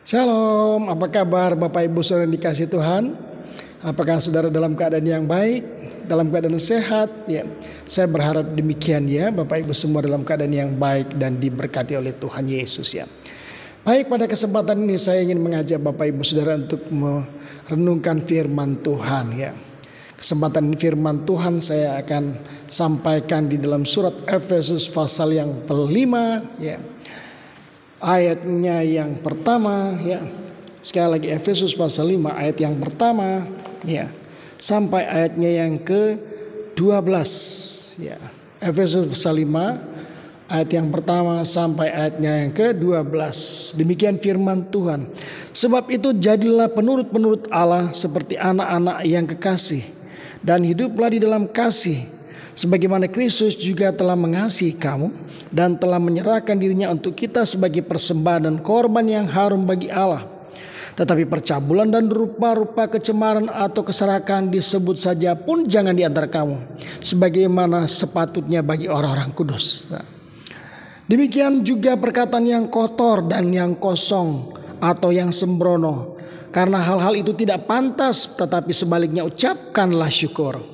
Shalom, apa kabar Bapak Ibu Saudara yang dikasihi Tuhan? Apakah saudara dalam keadaan yang baik, dalam keadaan sehat? Ya, saya berharap demikian ya, Bapak Ibu semua dalam keadaan yang baik dan diberkati oleh Tuhan Yesus ya. Baik, pada kesempatan ini saya ingin mengajak Bapak Ibu Saudara untuk merenungkan firman Tuhan ya. Kesempatan ini firman Tuhan saya akan sampaikan di dalam surat Efesus pasal yang kelima ya. Ayatnya yang pertama ya. Sekali lagi Efesus pasal 5 ayat yang pertama ya sampai ayatnya yang ke-12 ya. Efesus pasal 5 ayat yang pertama sampai ayatnya yang ke-12. Demikian firman Tuhan. Sebab itu jadilah penurut-penurut Allah seperti anak-anak yang kekasih, dan hiduplah di dalam kasih sebagaimana Kristus juga telah mengasihi kamu dan telah menyerahkan dirinya untuk kita sebagai persembahan dan korban yang harum bagi Allah. Tetapi percabulan dan rupa-rupa kecemaran atau keserakahan disebut saja pun jangan di antara kamu, sebagaimana sepatutnya bagi orang-orang kudus. Demikian juga perkataan yang kotor dan yang kosong atau yang sembrono, karena hal-hal itu tidak pantas, tetapi sebaliknya ucapkanlah syukur.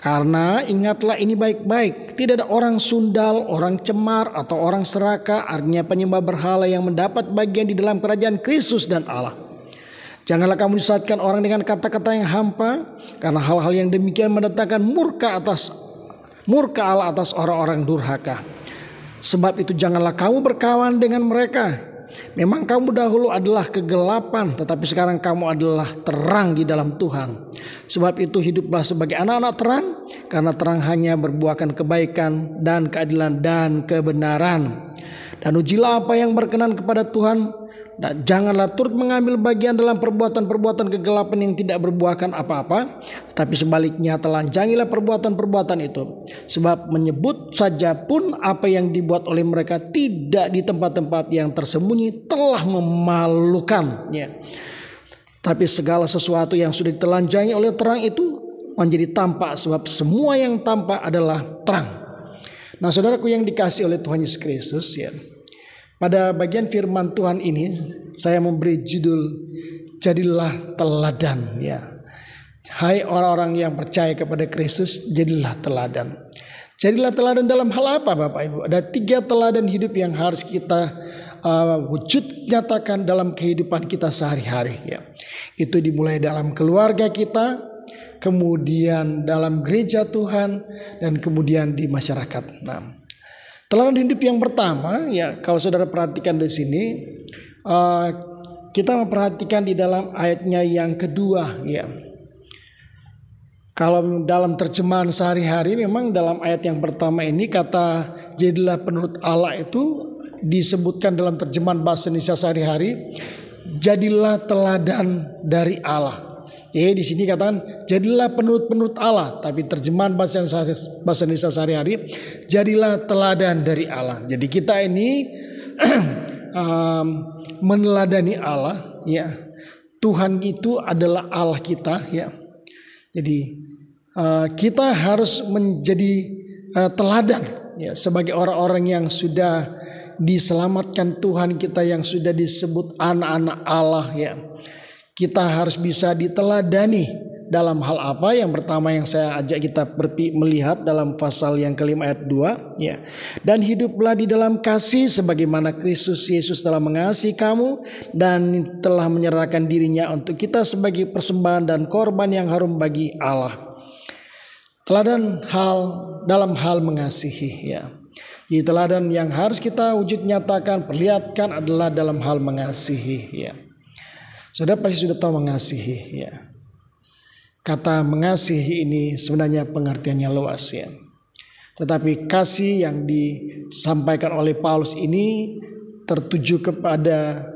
Karena ingatlah ini baik-baik, tidak ada orang sundal, orang cemar, atau orang serakah, artinya penyembah berhala yang mendapat bagian di dalam kerajaan Kristus dan Allah. Janganlah kamu disesatkan orang dengan kata-kata yang hampa, karena hal-hal yang demikian mendatangkan murka Allah atas orang-orang durhaka. Sebab itu janganlah kamu berkawan dengan mereka. Memang kamu dahulu adalah kegelapan, tetapi sekarang kamu adalah terang di dalam Tuhan. Sebab itu hiduplah sebagai anak-anak terang, karena terang hanya berbuahkan kebaikan dan keadilan dan kebenaran. Dan ujilah apa yang berkenan kepada Tuhan, dan janganlah turut mengambil bagian dalam perbuatan-perbuatan kegelapan yang tidak berbuahkan apa-apa, tetapi sebaliknya telanjangilah perbuatan-perbuatan itu. Sebab menyebut saja pun apa yang dibuat oleh mereka tidak di tempat-tempat yang tersembunyi telah memalukan ya. Tapi segala sesuatu yang sudah ditelanjangi oleh terang itu menjadi tampak, sebab semua yang tampak adalah terang. Nah, saudaraku yang dikasihi oleh Tuhan Yesus Kristus ya, pada bagian firman Tuhan ini saya memberi judul jadilah teladan ya. Hai orang-orang yang percaya kepada Kristus, jadilah teladan. Jadilah teladan dalam hal apa Bapak Ibu? Ada 3 teladan hidup yang harus kita wujud nyatakan dalam kehidupan kita sehari-hari ya. Itu dimulai dalam keluarga kita, kemudian dalam gereja Tuhan, dan kemudian di masyarakat. Nah, teladan hidup yang pertama ya, kalau saudara perhatikan di sini, kita memperhatikan di dalam ayatnya yang kedua ya. Kalau dalam terjemahan sehari-hari memang dalam ayat yang pertama ini kata jadilah penurut Allah itu disebutkan dalam terjemahan bahasa Indonesia sehari-hari, jadilah teladan dari Allah. Jadi di sini katakan jadilah penurut-penurut Allah, tapi terjemahan bahasa Indonesia sehari-hari jadilah teladan dari Allah. Jadi kita ini meneladani Allah ya. Tuhan itu adalah Allah kita ya. Jadi kita harus menjadi teladan ya, sebagai orang-orang yang sudah diselamatkan Tuhan kita, yang sudah disebut anak-anak Allah ya. Kita harus bisa diteladani dalam hal apa? Yang pertama yang saya ajak kita melihat dalam pasal yang kelima ayat 2 ya. Dan hiduplah di dalam kasih sebagaimana Kristus Yesus telah mengasihi kamu dan telah menyerahkan dirinya untuk kita sebagai persembahan dan korban yang harum bagi Allah. Teladan dalam hal mengasihi ya. Jadi teladan yang harus kita wujud nyatakan, perlihatkan adalah dalam hal mengasihi ya. Saudara pasti sudah tahu mengasihi ya. Kata mengasihi ini sebenarnya pengertiannya luas ya. Tetapi kasih yang disampaikan oleh Paulus ini tertuju kepada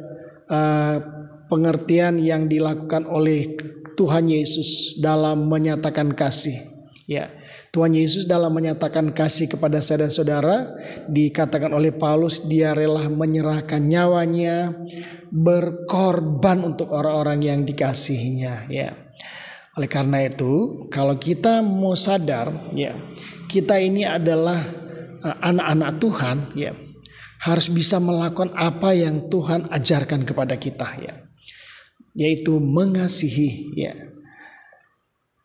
pengertian yang dilakukan oleh Tuhan Yesus dalam menyatakan kasih ya. Tuhan Yesus dalam menyatakan kasih kepada saya dan saudara, dikatakan oleh Paulus dia rela menyerahkan nyawanya, berkorban untuk orang-orang yang dikasihinya ya. Oleh karena itu, kalau kita mau sadar ya, kita ini adalah anak-anak Tuhan ya, harus bisa melakukan apa yang Tuhan ajarkan kepada kita, ya, yaitu mengasihi, ya.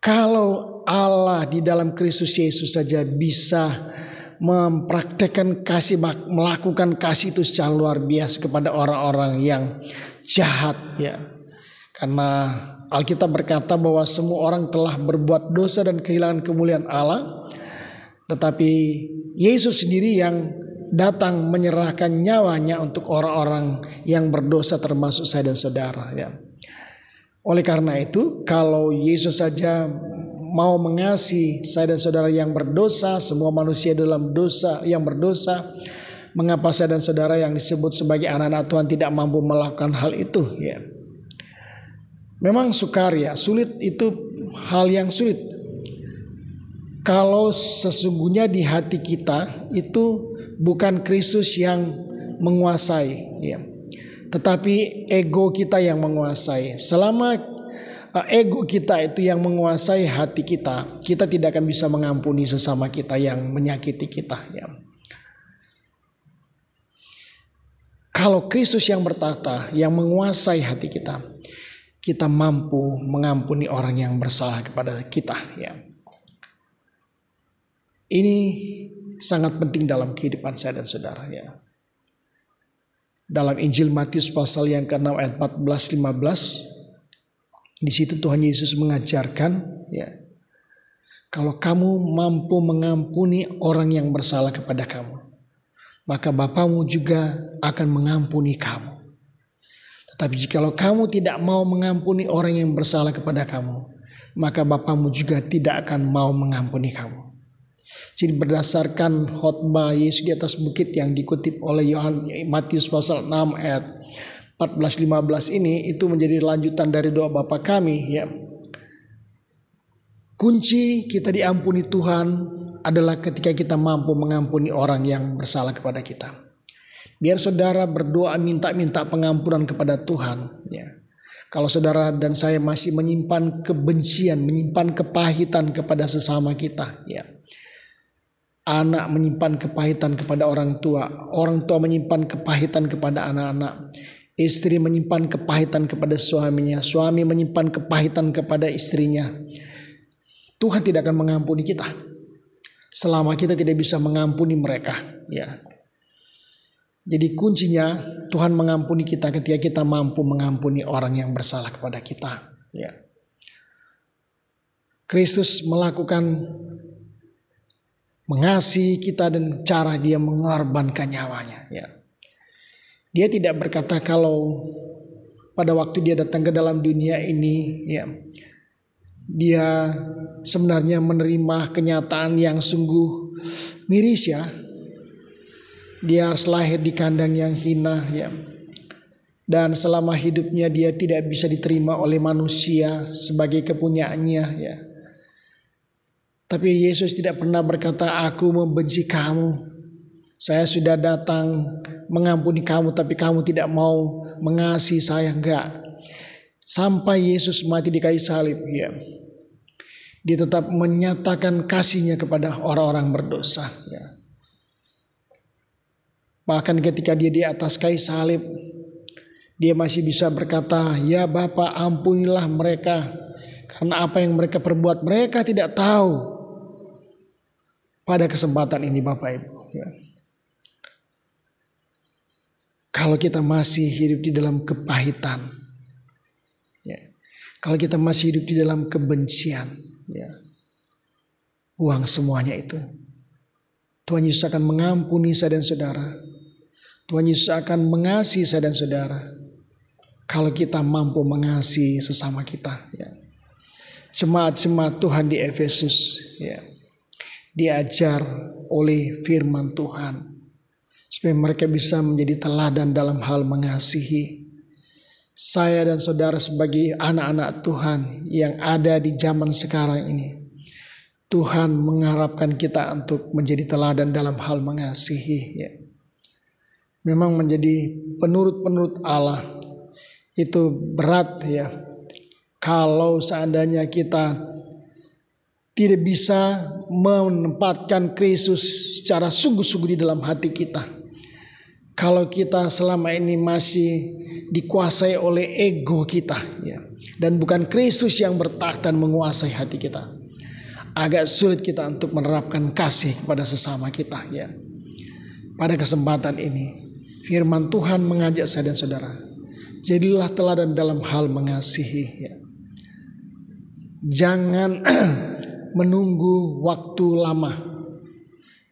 Kalau Allah di dalam Kristus Yesus saja bisa mempraktekkan kasih, melakukan kasih itu secara luar biasa kepada orang-orang yang jahat, ya. Karena Alkitab berkata bahwa semua orang telah berbuat dosa dan kehilangan kemuliaan Allah, tetapi Yesus sendiri yang datang menyerahkan nyawanya untuk orang-orang yang berdosa, termasuk saya dan saudara, ya. Oleh karena itu, kalau Yesus saja mau mengasihi saya dan saudara yang berdosa, semua manusia dalam dosa yang berdosa, mengapa saya dan saudara yang disebut sebagai anak-anak Tuhan tidak mampu melakukan hal itu, ya? Memang sukar, ya, sulit, itu hal yang sulit. Kalau sesungguhnya di hati kita itu bukan Kristus yang menguasai, ya, tetapi ego kita yang menguasai. Selama ego kita itu yang menguasai hati kita, kita tidak akan bisa mengampuni sesama kita yang menyakiti kita, ya. Kalau Kristus yang bertata, yang menguasai hati kita, kita mampu mengampuni orang yang bersalah kepada kita, ya. Ini sangat penting dalam kehidupan saya dan saudara, ya. Dalam Injil Matius pasal yang ke-6 ayat 14-15, di situ Tuhan Yesus mengajarkan, ya, kalau kamu mampu mengampuni orang yang bersalah kepada kamu, maka Bapamu juga akan mengampuni kamu. Tetapi jikalau kamu tidak mau mengampuni orang yang bersalah kepada kamu, maka Bapamu juga tidak akan mau mengampuni kamu. Jadi berdasarkan khotbah Yesus di atas bukit yang dikutip oleh Matius pasal 6 ayat 14-15 ini, itu menjadi lanjutan dari doa Bapa kami, ya. Kunci kita diampuni Tuhan adalah ketika kita mampu mengampuni orang yang bersalah kepada kita. Biar saudara berdoa minta pengampunan kepada Tuhan, ya. Kalau saudara dan saya masih menyimpan kebencian, menyimpan kepahitan kepada sesama kita, ya. Anak menyimpan kepahitan kepada orang tua menyimpan kepahitan kepada anak-anak, istri menyimpan kepahitan kepada suaminya, suami menyimpan kepahitan kepada istrinya. Tuhan tidak akan mengampuni kita selama kita tidak bisa mengampuni mereka, ya. Jadi kuncinya Tuhan mengampuni kita ketika kita mampu mengampuni orang yang bersalah kepada kita, ya. Kristus mengasihi kita dan cara dia mengorbankan nyawanya, ya. Dia tidak berkata kalau pada waktu dia datang ke dalam dunia ini, ya, dia sebenarnya menerima kenyataan yang sungguh miris, ya. Dia harus lahir di kandang yang hina, ya. Dan selama hidupnya dia tidak bisa diterima oleh manusia sebagai kepunyaannya, ya. Tapi Yesus tidak pernah berkata, aku membenci kamu. Saya sudah datang mengampuni kamu, tapi kamu tidak mau mengasihi saya. Enggak. Sampai Yesus mati di kayu salib, ya. Dia tetap menyatakan kasihnya kepada orang-orang berdosa, ya. Bahkan ketika dia di atas kayu salib, dia masih bisa berkata, ya Bapa, ampunilah mereka, karena apa yang mereka perbuat mereka tidak tahu. Pada kesempatan ini Bapak Ibu, ya, kalau kita masih hidup di dalam kepahitan, ya, kalau kita masih hidup di dalam kebencian, ya, buang semuanya itu. Tuhan Yesus akan mengampuni saya dan saudara. Tuhan Yesus akan mengasihi saya dan saudara kalau kita mampu mengasihi sesama kita, ya. Jemaat-jemaat Tuhan di Efesus, ya, diajar oleh firman Tuhan supaya mereka bisa menjadi teladan dalam hal mengasihi. Saya dan saudara sebagai anak-anak Tuhan yang ada di zaman sekarang ini, Tuhan mengharapkan kita untuk menjadi teladan dalam hal mengasihi, ya. Memang menjadi penurut-penurut Allah itu berat, ya. Kalau seandainya kita tidak bisa menempatkan Kristus secara sungguh-sungguh di dalam hati kita. Kalau kita selama ini masih dikuasai oleh ego kita, ya, dan bukan Kristus yang bertakhta dan menguasai hati kita, agak sulit kita untuk menerapkan kasih kepada sesama kita, ya. Pada kesempatan ini, firman Tuhan mengajak saya dan saudara, jadilah teladan dalam hal mengasihi, ya. Jangan menunggu waktu lama.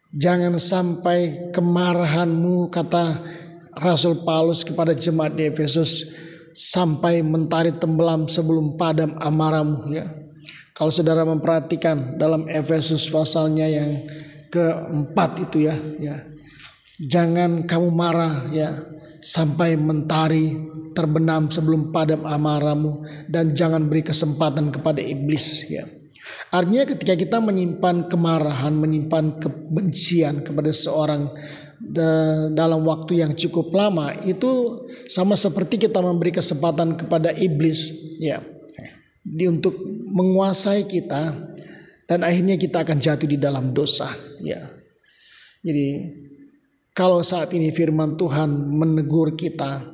Jangan sampai kemarahanmu, kata Rasul Paulus kepada jemaat di Efesus, sampai mentari tenggelam sebelum padam amarahmu, ya. Kalau saudara memperhatikan dalam Efesus pasalnya yang keempat itu, ya, jangan kamu marah, ya, sampai mentari terbenam sebelum padam amarahmu, dan jangan beri kesempatan kepada iblis, ya. Artinya ketika kita menyimpan kemarahan, menyimpan kebencian kepada seorang dalam waktu yang cukup lama, itu sama seperti kita memberi kesempatan kepada iblis, ya, untuk menguasai kita, dan akhirnya kita akan jatuh di dalam dosa, ya. Jadi kalau saat ini firman Tuhan menegur kita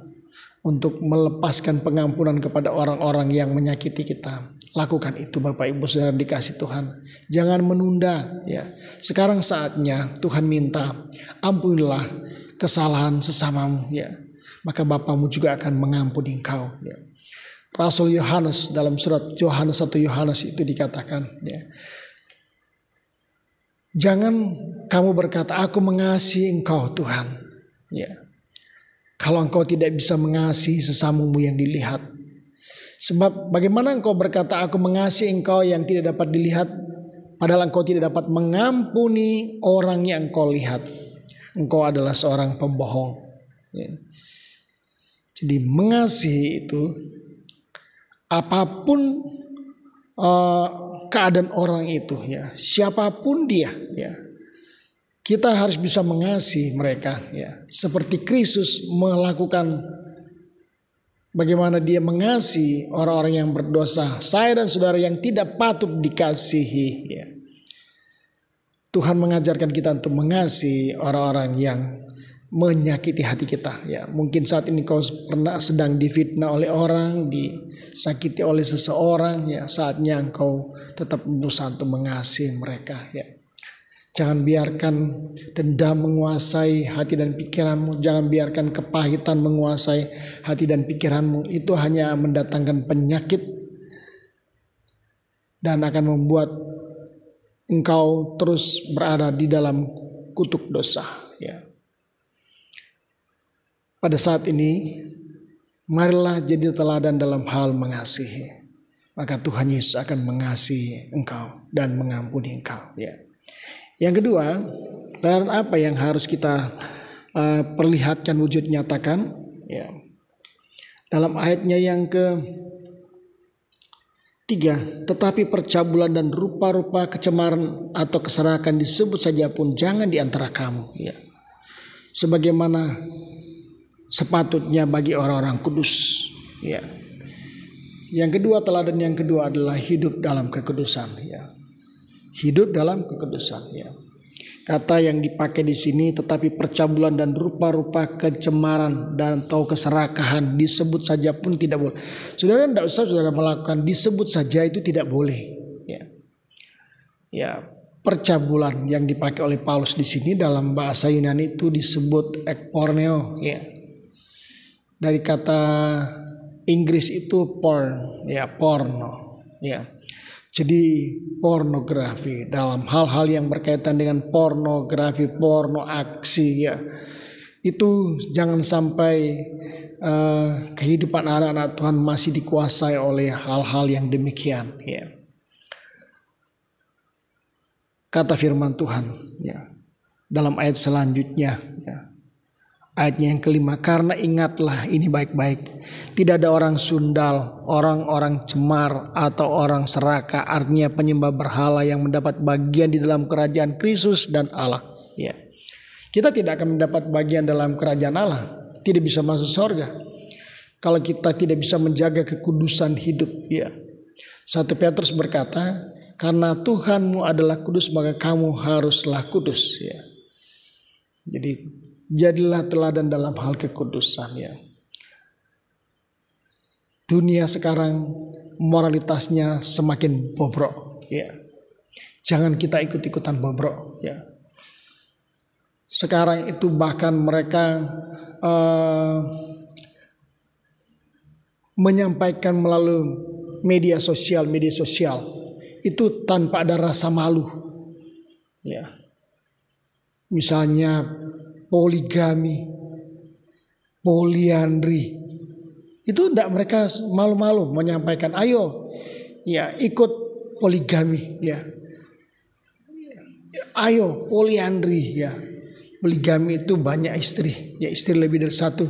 untuk melepaskan pengampunan kepada orang-orang yang menyakiti kita, lakukan itu Bapak Ibu Saudara dikasih Tuhan. Jangan menunda, ya. Sekarang saatnya Tuhan minta, ampunilah kesalahan sesamamu, ya. Maka Bapamu juga akan mengampuni engkau, ya. Rasul Yohanes dalam surat Yohanes 1 Yohanes itu dikatakan, ya, jangan kamu berkata, aku mengasihi engkau Tuhan, ya, kalau engkau tidak bisa mengasihi sesamamu yang dilihat. Sebab bagaimana engkau berkata aku mengasihi engkau yang tidak dapat dilihat, padahal engkau tidak dapat mengampuni orang yang engkau lihat. Engkau adalah seorang pembohong, ya. Jadi mengasihi itu apapun keadaan orang itu, ya, siapapun dia, ya, kita harus bisa mengasihi mereka, ya, seperti Kristus melakukan. Bagaimana dia mengasihi orang-orang yang berdosa, saya dan saudara yang tidak patut dikasihi, ya. Tuhan mengajarkan kita untuk mengasihi orang-orang yang menyakiti hati kita, ya. Mungkin saat ini kau pernah sedang difitnah oleh orang, disakiti oleh seseorang, ya. Saatnya engkau tetap berusaha untuk mengasihi mereka, ya. Jangan biarkan dendam menguasai hati dan pikiranmu. Jangan biarkan kepahitan menguasai hati dan pikiranmu. Itu hanya mendatangkan penyakit dan akan membuat engkau terus berada di dalam kutuk dosa, ya. Pada saat ini, marilah jadi teladan dalam hal mengasihi. Maka Tuhan Yesus akan mengasihi engkau dan mengampuni engkau, ya. Yang kedua, teladan apa yang harus kita perlihatkan wujud nyatakan, ya. Dalam ayatnya yang ke-3, tetapi percabulan dan rupa-rupa kecemaran atau keserakan disebut saja pun jangan di antara kamu, ya. Sebagaimana sepatutnya bagi orang-orang kudus, ya. Yang kedua, teladan yang kedua adalah hidup dalam kekudusan, ya. Hidup dalam kekudusan, ya. Kata yang dipakai di sini, tetapi percabulan dan rupa-rupa kecemaran dan atau keserakahan disebut saja pun tidak boleh. Saudara tidak usah saudara melakukan, disebut saja itu tidak boleh, ya. Ya, percabulan yang dipakai oleh Paulus di sini dalam bahasa Yunani itu disebut ekporneo, ya. Dari kata Inggris itu porn, ya, porno, ya. Jadi pornografi, dalam hal-hal yang berkaitan dengan pornografi, porno aksi, ya, itu jangan sampai kehidupan anak-anak Tuhan masih dikuasai oleh hal-hal yang demikian, ya. Kata firman Tuhan, ya, dalam ayat selanjutnya, ya, ayatnya yang kelima, karena ingatlah ini baik-baik, tidak ada orang sundal, orang-orang cemar atau orang serakah, artinya penyembah berhala yang mendapat bagian di dalam kerajaan Kristus dan Allah, ya. Kita tidak akan mendapat bagian dalam kerajaan Allah, tidak bisa masuk surga kalau kita tidak bisa menjaga kekudusan hidup, ya. 1 Petrus berkata, karena Tuhanmu adalah kudus maka kamu haruslah kudus, ya. Jadi Jadilah teladan dalam hal kekudusan ya. Dunia sekarang moralitasnya semakin bobrok ya. Jangan kita ikut-ikutan bobrok ya. Sekarang itu bahkan mereka menyampaikan melalui media sosial itu tanpa ada rasa malu ya. Misalnya poligami, poliandri, itu tidak mereka malu-malu menyampaikan, ayo ya ikut poligami ya, ayo poliandri ya. Poligami itu banyak istri ya, istri lebih dari satu.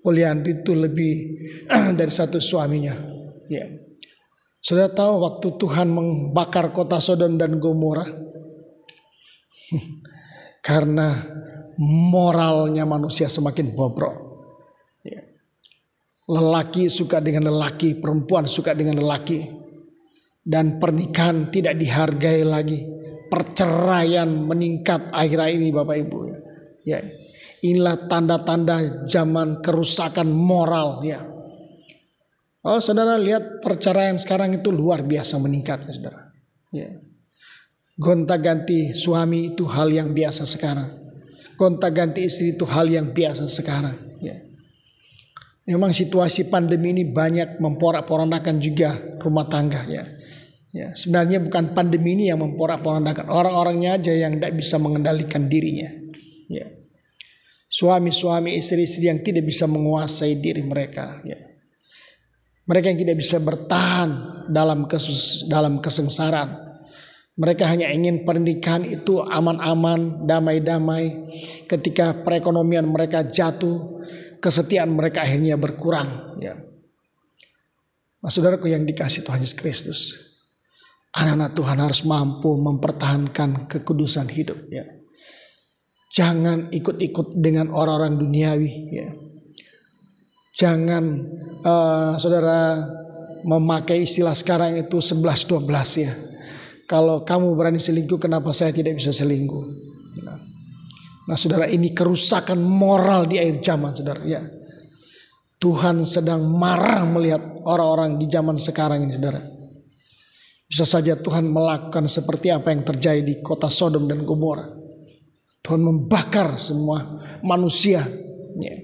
Poliandri itu lebih dari satu suaminya ya. Sudah tahu waktu Tuhan membakar kota Sodom dan Gomora karena moralnya manusia semakin bobrok ya. Lelaki suka dengan lelaki, perempuan suka dengan lelaki, dan pernikahan tidak dihargai lagi. Perceraian meningkat akhir-akhir ini Bapak Ibu ya. Inilah tanda-tanda zaman kerusakan moral ya. Oh saudara lihat perceraian sekarang itu luar biasa meningkat ya saudara ya. Gonta-ganti suami itu hal yang biasa sekarang. Gonta-ganti istri itu hal yang biasa sekarang ya. Memang situasi pandemi ini banyak memporak-porandakan juga rumah tangga ya. Ya, sebenarnya bukan pandemi ini yang memporak-porandakan, orang-orangnya aja yang tidak bisa mengendalikan dirinya. Ya. Suami-suami, istri-istri yang tidak bisa menguasai diri mereka. Ya. Mereka yang tidak bisa bertahan dalam kesengsaraan. Mereka hanya ingin pernikahan itu aman-aman, damai-damai. Ketika perekonomian mereka jatuh, kesetiaan mereka akhirnya berkurang. Ya. Nah, saudaraku yang dikasihi Tuhan Yesus Kristus, anak-anak Tuhan harus mampu mempertahankan kekudusan hidup ya. Jangan ikut-ikut dengan orang-orang duniawi ya. Jangan saudara memakai istilah sekarang itu 11-12 ya. Kalau kamu berani selingkuh, kenapa saya tidak bisa selingkuh? Nah saudara, ini kerusakan moral di akhir zaman saudara ya. Tuhan sedang marah melihat orang-orang di zaman sekarang ini saudara. Bisa saja Tuhan melakukan seperti apa yang terjadi di kota Sodom dan Gomora. Tuhan membakar semua manusia. Ya.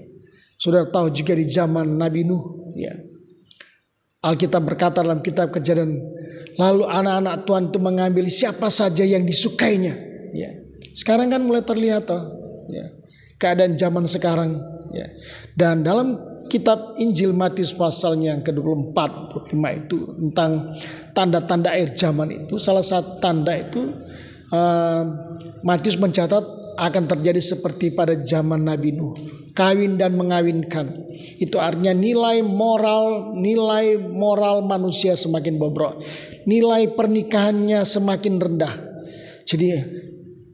Sudah tahu juga di zaman Nabi Nuh. Ya. Alkitab berkata dalam kitab Kejadian, lalu anak-anak Tuhan itu mengambil siapa saja yang disukainya. Ya. Sekarang kan mulai terlihat ya, keadaan zaman sekarang. Ya. Dan dalam kitab Injil Matius pasalnya yang ke-24, 25 itu tentang tanda-tanda akhir zaman itu. Salah satu tanda itu Matius mencatat akan terjadi seperti pada zaman Nabi Nuh. Kawin dan mengawinkan. Itu artinya nilai moral manusia semakin bobrok. Nilai pernikahannya semakin rendah. Jadi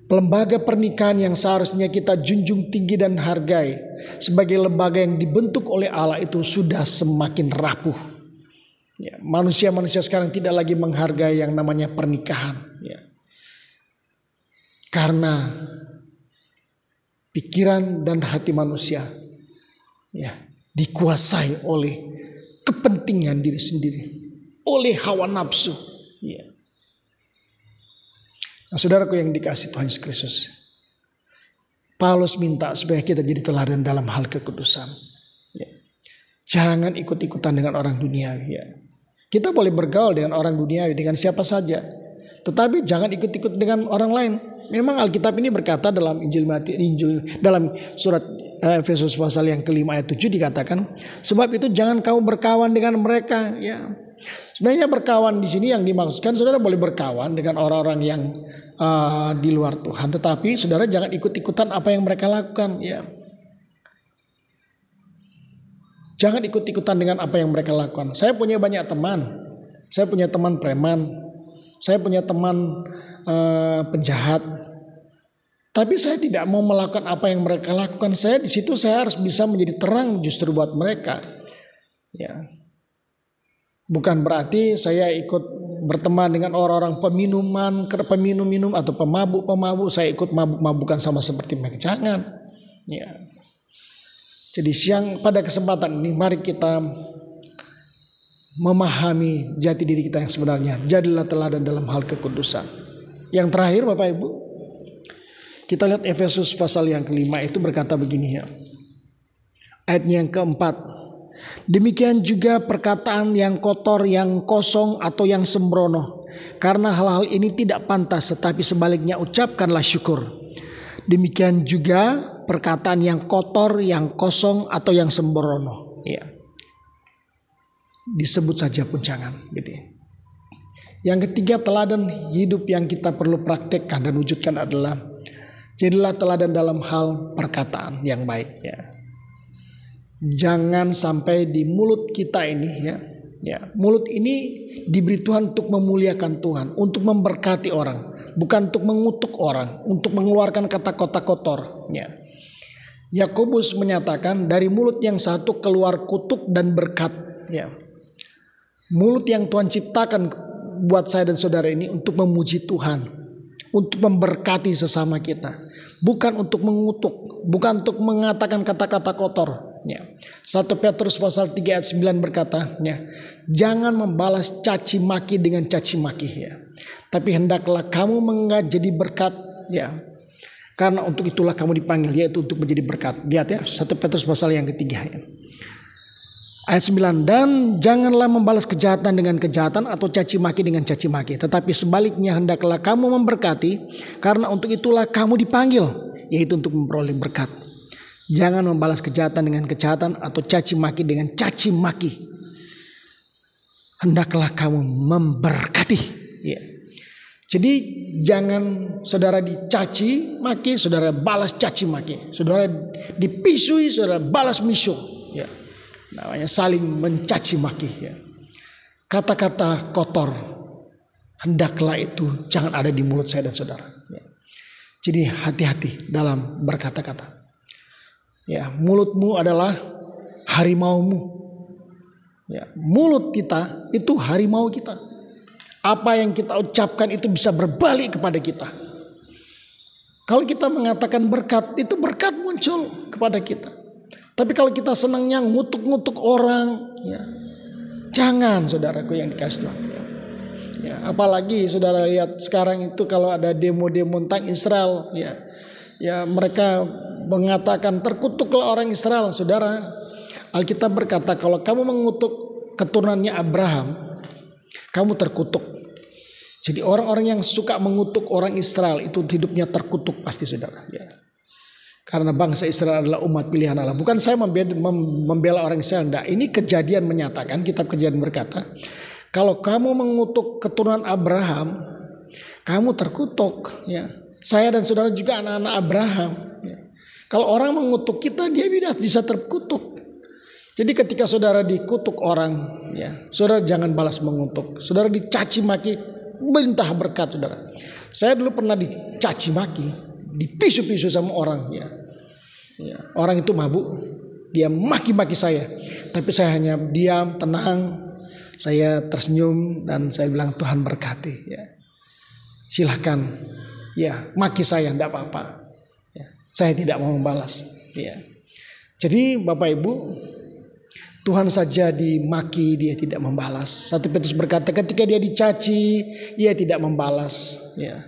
lembaga pernikahan yang seharusnya kita junjung tinggi dan hargai sebagai lembaga yang dibentuk oleh Allah itu sudah semakin rapuh. Ya, manusia-manusia sekarang tidak lagi menghargai yang namanya pernikahan. Ya. Karena pikiran dan hati manusia ya, dikuasai oleh kepentingan diri sendiri, oleh hawa nafsu. Ya. Nah, saudaraku yang dikasihi Tuhan Yesus Kristus, Paulus minta supaya kita jadi teladan dalam hal kekudusan. Ya. Jangan ikut-ikutan dengan orang duniawi. Ya. Kita boleh bergaul dengan orang duniawi, dengan siapa saja, tetapi jangan ikut-ikut dengan orang lain. Memang Alkitab ini berkata dalam dalam surat Efesus pasal yang ke-5 ayat 7 dikatakan, sebab itu jangan kamu berkawan dengan mereka. Ya. Sebenarnya berkawan di sini yang dimaksudkan, saudara boleh berkawan dengan orang-orang yang di luar Tuhan, tetapi saudara jangan ikut-ikutan apa yang mereka lakukan. Ya. Jangan ikut-ikutan dengan apa yang mereka lakukan. Saya punya banyak teman. Saya punya teman preman. Saya punya teman penjahat. Tapi saya tidak mau melakukan apa yang mereka lakukan. Saya di situ saya harus bisa menjadi terang justru buat mereka. Ya. Bukan berarti saya ikut berteman dengan orang-orang peminum atau pemabuk-pemabuk. Saya ikut mabuk-mabukan sama seperti mereka. Jangan. Ya. Jadi pada kesempatan ini mari kita memahami jati diri kita yang sebenarnya. Jadilah teladan dalam hal kekudusan. Yang terakhir Bapak Ibu, kita lihat Efesus pasal yang kelima itu berkata begini ya. Ayatnya yang keempat. Demikian juga perkataan yang kotor, yang kosong atau yang sembrono. Karena hal-hal ini tidak pantas, tetapi sebaliknya ucapkanlah syukur. Demikian juga perkataan yang kotor, yang kosong atau yang sembrono. Ya. Disebut saja pun jangan. Gitu. Yang ketiga, teladan hidup yang kita perlu praktekkan dan wujudkan adalah jadilah teladan dalam hal perkataan yang baik. Ya. Jangan sampai di mulut kita ini ya, mulut ini diberi Tuhan untuk memuliakan Tuhan, untuk memberkati orang, bukan untuk mengutuk orang, untuk mengeluarkan kata-kata kotor. Ya. Yakobus menyatakan dari mulut yang satu keluar kutuk dan berkat. Ya. Mulut yang Tuhan ciptakan buat saya dan saudara ini untuk memuji Tuhan, untuk memberkati sesama kita, bukan untuk mengutuk, bukan untuk mengatakan kata-kata kotor. Ya. 1 Petrus pasal 3 ayat 9 berkata, ya, jangan membalas caci maki dengan caci maki, ya. Tapi hendaklah kamu menjadi berkat, ya. Karena untuk itulah kamu dipanggil, yaitu untuk menjadi berkat. Lihat ya, 1 Petrus pasal yang ketiga ya. Ayat 9, dan janganlah membalas kejahatan dengan kejahatan atau caci maki dengan caci maki, tetapi sebaliknya hendaklah kamu memberkati, karena untuk itulah kamu dipanggil, yaitu untuk memperoleh berkat. Jangan membalas kejahatan dengan kejahatan atau caci maki dengan caci maki. Hendaklah kamu memberkati. Ya. Jadi jangan saudara dicaci maki, saudara balas caci maki. Saudara dipisui, saudara balas misu. Ya. Namanya saling mencaci maki. Ya. Kata-kata kotor hendaklah itu jangan ada di mulut saya dan saudara. Ya. Jadi hati-hati dalam berkata-kata. Ya, mulutmu adalah harimaumu. Ya, mulut kita itu harimau kita. Apa yang kita ucapkan itu bisa berbalik kepada kita. Kalau kita mengatakan berkat, itu berkat muncul kepada kita. Tapi kalau kita senangnya ngutuk-ngutuk orang, ya, jangan saudaraku yang dikasih Tuhan. Ya, apalagi saudara lihat sekarang itu kalau ada demo-demo tentang Israel, ya mereka mengatakan terkutuklah orang Israel. Saudara, Alkitab berkata kalau kamu mengutuk keturunannya Abraham, kamu terkutuk. Jadi orang-orang yang suka mengutuk orang Israel itu hidupnya terkutuk pasti saudara. Ya. Karena bangsa Israel adalah umat pilihan Allah. Bukan saya membela orang Israel. Nah, ini Kejadian menyatakan, kitab Kejadian berkata, kalau kamu mengutuk keturunan Abraham, kamu terkutuk. Ya. Saya dan saudara juga anak-anak Abraham. Ya. Kalau orang mengutuk kita, dia bisa terkutuk. Jadi ketika saudara dikutuk orang, ya, saudara jangan balas mengutuk. Saudara dicaci maki, bintah berkat saudara. Saya dulu pernah dicaci maki, dipisu-pisu sama orang. Ya. Ya. Orang itu mabuk, dia maki-maki saya. Tapi saya hanya diam, tenang. Saya tersenyum dan saya bilang Tuhan berkati. Ya. Silahkan, ya, maki saya, tidak apa-apa. Saya tidak mau membalas. Ya. Jadi Bapak Ibu, Tuhan saja dimaki, dia tidak membalas. 1 Petrus berkata ketika dia dicaci, dia tidak membalas. Ya.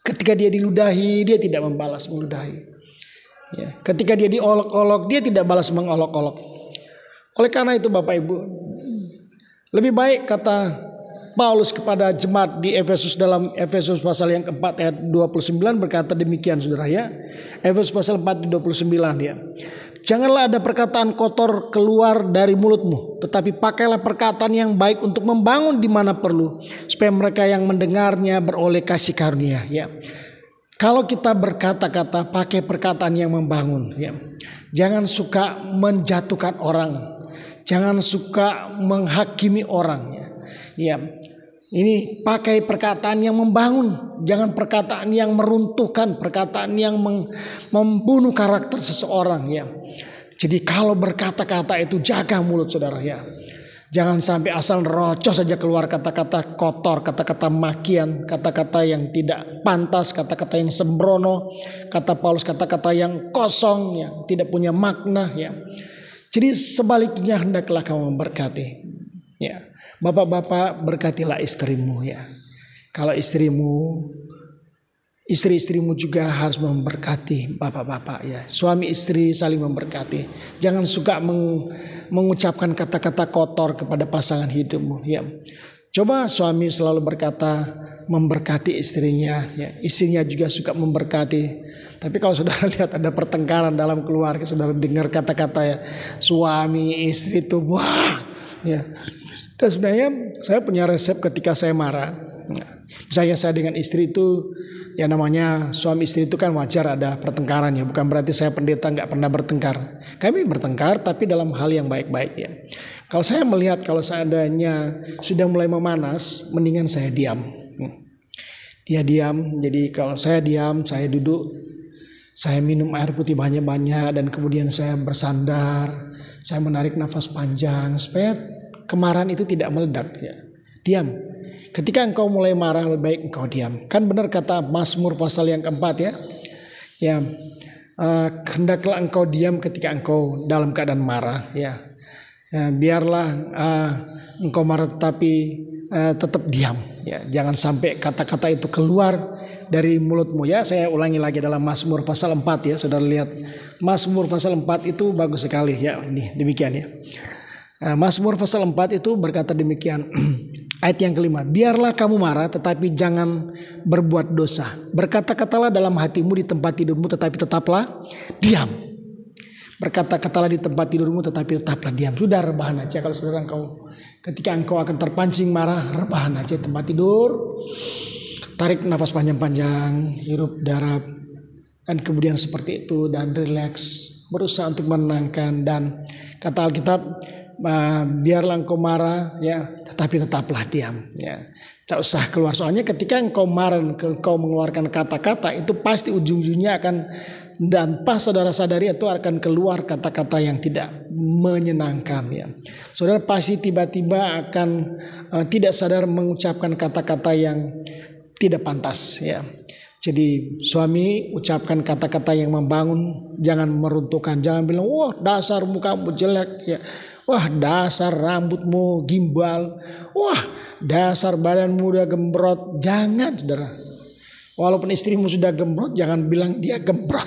Ketika dia diludahi, dia tidak membalas meludahi. Ya. Ketika dia diolok-olok, dia tidak balas mengolok-olok. Oleh karena itu Bapak Ibu, lebih baik kata Paulus kepada jemaat di Efesus dalam Efesus pasal yang keempat ayat 29 berkata demikian saudara ya. Efesus pasal 4 ayat 29 ya. Janganlah ada perkataan kotor keluar dari mulutmu, tetapi pakailah perkataan yang baik untuk membangun di mana perlu, supaya mereka yang mendengarnya beroleh kasih karunia ya. Kalau kita berkata-kata pakai perkataan yang membangun ya. Jangan suka menjatuhkan orang. Jangan suka menghakimi orang ya. Ya. Ini pakai perkataan yang membangun, jangan perkataan yang meruntuhkan, perkataan yang membunuh karakter seseorang ya. Jadi kalau berkata-kata itu jaga mulut saudara ya. Jangan sampai asal rocos saja keluar kata-kata kotor, kata-kata makian, kata-kata yang tidak pantas, kata-kata yang sembrono, kata Paulus kata-kata yang kosong, yang tidak punya makna ya. Jadi sebaliknya hendaklah kamu memberkati. Ya. Bapak-bapak berkatilah istrimu ya. Kalau istri-istrimu juga harus memberkati bapak-bapak ya. Suami istri saling memberkati. Jangan suka mengucapkan kata-kata kotor kepada pasangan hidupmu ya. Coba suami selalu memberkati istrinya ya. Istrinya juga suka memberkati. Tapi kalau saudara lihat ada pertengkaran dalam keluarga, saudara dengar kata-kata ya suami istri itu wah ya. Dan sebenarnya saya punya resep ketika saya marah. Misalnya saya dengan istri itu ya namanya suami istri itu kan wajar ada pertengkaran ya. Bukan berarti saya pendeta nggak pernah bertengkar. Kami bertengkar tapi dalam hal yang baik-baik ya. Kalau saya melihat kalau seandainya sudah mulai memanas, mendingan saya diam. Dia diam, jadi kalau saya diam, saya duduk, saya minum air putih banyak-banyak dan kemudian saya bersandar, saya menarik nafas panjang supaya kemarahan itu tidak meledak ya. Diam. Ketika engkau mulai marah lebih baik engkau diam. Kan benar kata Mazmur pasal yang keempat ya. Ya, hendaklah engkau diam ketika engkau dalam keadaan marah ya. Biarlah engkau marah tetapi tetap diam ya. Jangan sampai kata-kata itu keluar dari mulutmu ya. Saya ulangi lagi dalam Mazmur pasal 4 ya. Saudara lihat Mazmur pasal 4 itu bagus sekali ya. Ini demikian ya. Mazmur pasal 4 itu berkata demikian. Ayat yang kelima, biarlah kamu marah tetapi jangan berbuat dosa. Berkata-katalah dalam hatimu di tempat tidurmu tetapi tetaplah diam. Berkata-katalah di tempat tidurmu tetapi tetaplah diam. Sudah rebahan aja kalau saudara ketika engkau akan terpancing marah, rebahan aja di tempat tidur. Tarik nafas panjang-panjang, hirup darah dan kemudian seperti itu dan rileks, berusaha untuk menenangkan dan kata Alkitab biarlah engkau marah ya tetapi tetaplah diam ya. Tak usah keluar soalnya ketika engkau marah engkau mengeluarkan kata-kata itu pasti ujung-ujungnya akan dan pas saudara sadari itu akan keluar kata-kata yang tidak menyenangkan ya. Saudara pasti tiba-tiba akan tidak sadar mengucapkan kata-kata yang tidak pantas ya. Jadi suami ucapkan kata-kata yang membangun, jangan meruntuhkan, jangan bilang wah dasar mukamu jelek ya. Wah dasar rambutmu gimbal. Wah dasar badanmu udah gembrot. Jangan saudara. Walaupun istrimu sudah gembrot jangan bilang dia gembrot.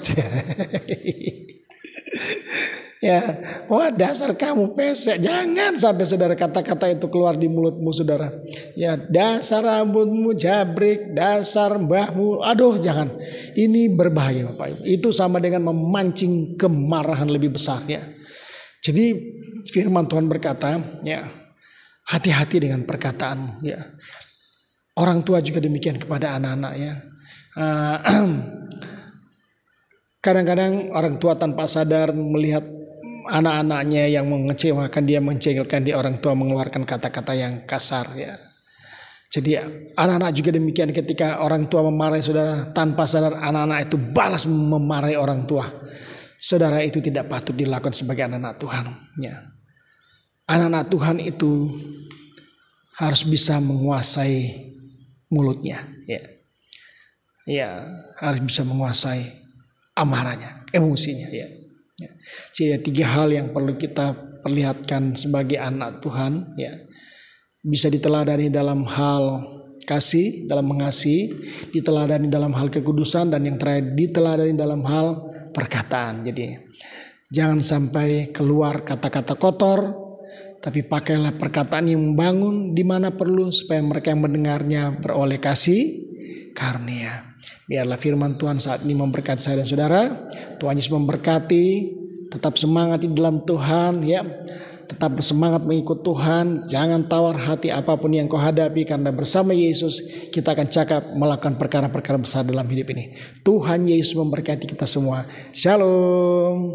Ya, wah dasar kamu pesek. Jangan sampai saudara kata-kata itu keluar di mulutmu saudara. Ya dasar rambutmu jabrik. Dasar mbahmu. Aduh jangan. Ini berbahaya Bapak Ibu. Itu sama dengan memancing kemarahan lebih besar ya. Jadi firman Tuhan berkata ya hati-hati dengan perkataan ya. Orang tua juga demikian kepada anak-anak ya. Kadang-kadang orang tua tanpa sadar melihat anak-anaknya yang mengecewakan dia, menjengkelkan dia, orang tua mengeluarkan kata-kata yang kasar ya. Jadi anak-anak juga demikian ketika orang tua memarahi saudara tanpa sadar anak-anak itu balas memarahi orang tua. Saudara itu tidak patut dilakukan sebagai anak-anak Tuhan ya. Anak-anak Tuhan itu harus bisa menguasai mulutnya ya. Ya, harus bisa menguasai amarahnya, emosinya ya. Ya. Jadi 3 hal yang perlu kita perlihatkan sebagai anak Tuhan ya. Bisa diteladani dalam hal kasih, dalam mengasihi, diteladani dalam hal kekudusan dan yang terakhir diteladani dalam hal perkataan. Jadi jangan sampai keluar kata-kata kotor, tapi pakailah perkataan yang membangun di mana perlu supaya mereka yang mendengarnya beroleh kasih karunia. Biarlah firman Tuhan saat ini memberkati saya dan saudara. Tuhan Yesus memberkati. Tetap semangat di dalam Tuhan ya. Tetap bersemangat mengikut Tuhan. Jangan tawar hati apapun yang kau hadapi. Karena bersama Yesus kita akan cakap melakukan perkara-perkara besar dalam hidup ini. Tuhan Yesus memberkati kita semua. Shalom.